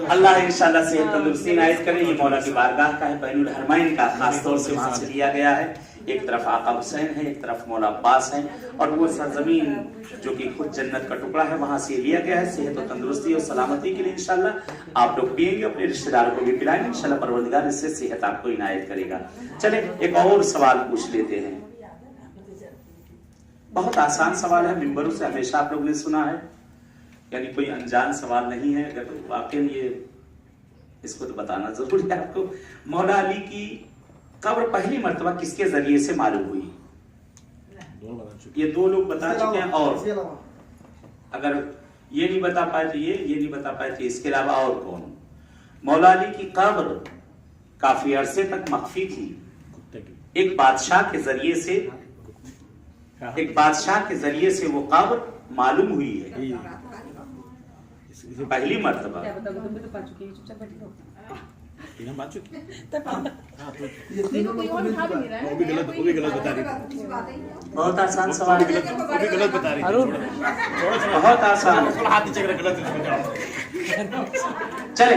अल्लाह इंशाल्लाह सेहत तंदुरुस्ती इनायत करे। ये मौला की बारगाह का है, बैनुल हरमैन का, खास तौर से वहां से लिया गया है। एक तरफ आका हुसैन है, एक तरफ मौला अब्बास है, और वो सरजमीन जो कि खुद जन्नत का टुकड़ा है, वहां से लिया गया है सेहत और तंदुरुस्ती और सलामती के लिए। इंशाल्लाह आप लोग पिएंगे, अपने रिश्तेदारों को भी पिलाएंगे, इंशाल्लाह परवरदिगार इससे सेहत आपको इनायत करेगा। चले एक और सवाल पूछ लेते हैं। बहुत आसान सवाल है, मिंबरों से हमेशा आप लोगों ने सुना है, यानी कोई अनजान सवाल नहीं है। अगर वाकई ये इसको तो बताना जरूरी है आपको। मौला अली की कब्र पहली मर्तबा किसके जरिए से मालूम हुई? ये दो लोग बता चुके हैं, और अगर ये नहीं बता पाए तो ये नहीं बता पाए तो इसके अलावा और कौन? मौला अली की कब्र काफी अरसे तक मख्फी थी। एक बादशाह के जरिए से वो कब्र मालूम हुई है पहली मर्तबा। बहुत आसान सवाल, गलत बता रही, बहुत आसान। चले,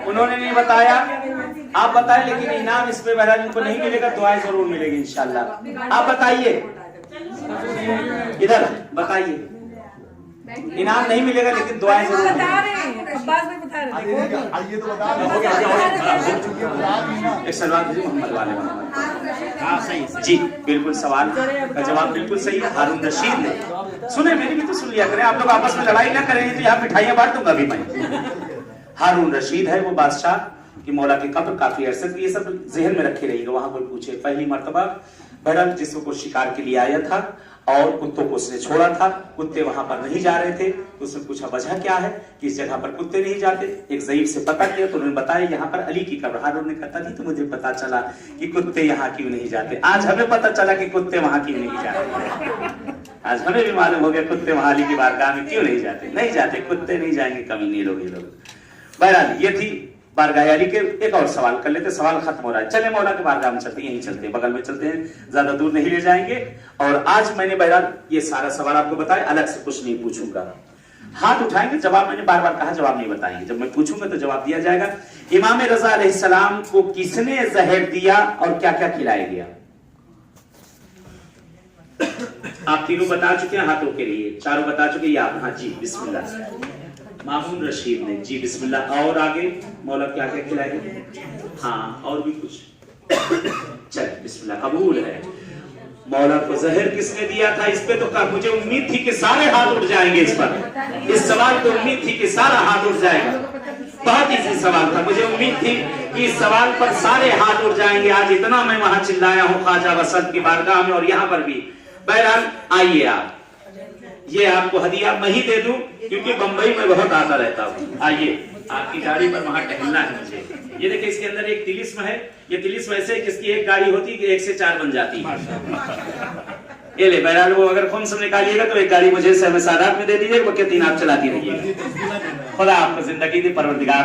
उन्होंने नहीं बताया, आप बताएं, लेकिन इनाम इस पे बहरहाल इनको नहीं मिलेगा, दुआएं जरूर मिलेगी इंशाल्लाह। आप बताइए, इधर बताइए, इनाम नहीं मिलेगा लेकिन दुआएं जरूर मिलेगी। मोहम्मद वाले जी बिल्कुल, सवाल का जवाब बिल्कुल सही है, हारून रशीद ने। सुने, मेरी भी तो सुन लिया करें, आप लोग आपस में लड़ाई ना करेंगे तो यहाँ मिठाइयां बांट दूंगा भी मैं। हारून रशीद है वो बादशाह कि मौला की कब्र काफी अरसे, ये सब जहन में रखे रहिएगा, वहां कोई पूछे। पहली मर्तबा बहरहाल जिसको शिकार के लिए आया था और कुत्तों को उसने छोड़ा था, कुत्ते वहां पर नहीं जा रहे थे, तो उसने पूछा वजह क्या है कि इस जगह पर कुत्ते नहीं जाते। एक ज़ईफ से पता किया तो उन्होंने बताया यहाँ पर अली की कब्र। हारून ने कहा था तो मुझे पता चला कि कुत्ते यहाँ क्यों नहीं जाते, आज हमें पता चला कि कुत्ते वहां क्यों नहीं जाते। आज हमें भी मालूम हो गया कुत्ते वहां अली की बारगाह में क्यों नहीं जाते। नहीं जाते, कुत्ते नहीं जाएंगे, कमीने लोग ये लोग। बहरहाल ये थी बारगाह अली के। एक और सवाल कर लेते, सवाल खत्म हो रहा है। चले मौला के बारगाह में चलते, यहीं चलते हैं, बगल में चलते हैं, ज्यादा दूर नहीं ले जाएंगे। और आज मैंने बहरहाल ये सारा सवाल आपको बताया, अलग से कुछ नहीं पूछूंगा। हाथ उठाएंगे, जवाब मैंने बार बार कहा जवाब नहीं बताएंगे, जब मैं पूछूंगा तो जवाब दिया जाएगा। इमाम रजा अलैहिस्सलाम को किसने जहर दिया और क्या क्या खिलाया गया? आप तीनों बता चुके हैं, हाथों के लिए चारों बता चुके हैं। आप हाँ जी, बिस्मिल्लाह। मामून रशीद ने जी बिस्मिल्लाह। और आगे मौला क्या क्या खिलाएंगे? हाँ और भी कुछ? चल बिस्मिल्लाह, कबूल है। मौला को जहर किसने दिया था? इस पे तो मुझे उम्मीद थी कि सारे हाथ उठ जाएंगे इस पर। इस सवाल पे उम्मीद थी कि सारा हाथ उठ जाएगा। बहुत इजी सवाल था, मुझे उम्मीद थी कि इस सवाल पर सारे हाथ उठ जाएंगे। आज इतना मैं वहां चिल्लाया हूँ ख्वाजा वसत की बारगाह में और यहाँ पर भी। बहरहाल आइए आप, ये आपको हदिया मैं ही दे दूं क्योंकि बंबई में बहुत आता रहता हूँ। आइए, आपकी गाड़ी पर वहां टहलना है मुझे। ये देखिए, इसके अंदर एक तिलिस्म है। ये तिलिस्म ऐसे है जिसकी एक गाड़ी होती है 1 से 4 बन जाती है। ये ले बहरहाल, वो अगर खुम से निकालिएगा तो एक गाड़ी मुझे सादात में दे दीजिए, वो 3 आप चलाती रहिएगा। खुदा आपको जिंदगी दे, परवरदिगार।